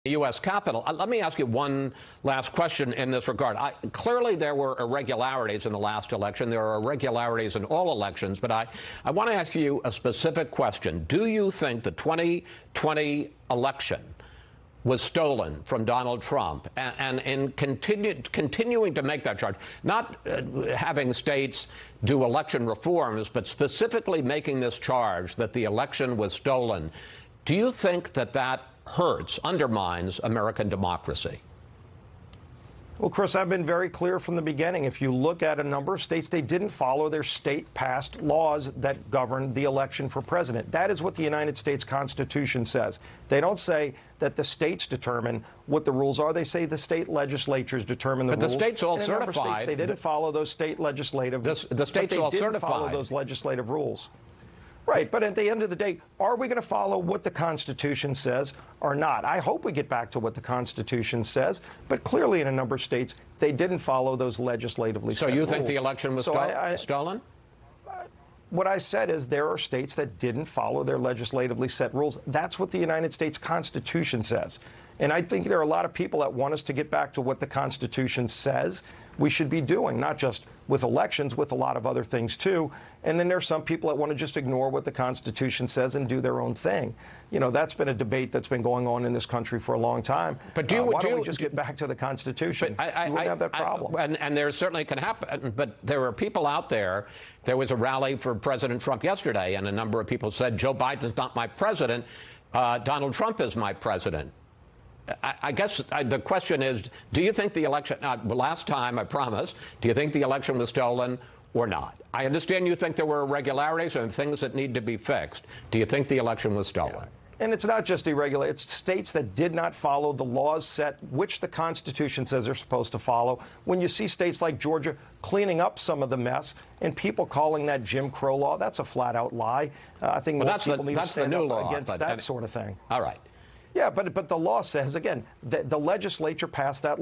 the U.S. Capitol. Let me ask you one last question in this regard. Clearly, there were irregularities in the last election. There are irregularities in all elections. But I want to ask you a specific question. Do you think the 2020 election was stolen from Donald Trump? And in continuing to make that charge, not having states do election reforms, but specifically making this charge that the election was stolen, do you think that that hurts, undermines American democracy? Well, Chris, I've been very clear from the beginning. If you look at a number of states, they didn't follow their state-passed laws that govern the election for president. That is what the United States Constitution says. They don't say that the states determine what the rules are. They say the state legislatures determine the rules. But the states all certified. In a number of states, they didn't follow those state legislative. The states all certified. They didn't follow those legislative rules. Right, but at the end of the day, are we going to follow what the Constitution says or not? I hope we get back to what the Constitution says, but clearly in a number of states, they didn't follow those legislatively set rules. So you think the election was stolen? What I said is there are states that didn't follow their legislatively set rules. That's what the United States Constitution says. And I think there are a lot of people that want us to get back to what the Constitution says we should be doing, not just with elections, with a lot of other things, too. And then there's some people that want to just ignore what the Constitution says and do their own thing. You know, that's been a debate that's been going on in this country for a long time. But why don't we just get back to the Constitution? You wouldn't have that problem. And there certainly can happen. But there are people out there. There was a rally for President Trump yesterday, and a number of people said, Joe Biden's not my president. Donald Trump is my president. I guess the question is, do you think the election, last time I promise, do you think the election was stolen or not? I understand you think there were irregularities and things that need to be fixed. Do you think the election was stolen? Yeah. And it's not just irregular. It's states that did not follow the laws set, which the Constitution says they're supposed to follow. When you see states like Georgia cleaning up some of the mess and people calling that Jim Crow law, that's a flat-out lie. I think most people need to stand up against that sort of thing. All right. Yeah, but the law says, again, the legislature passed that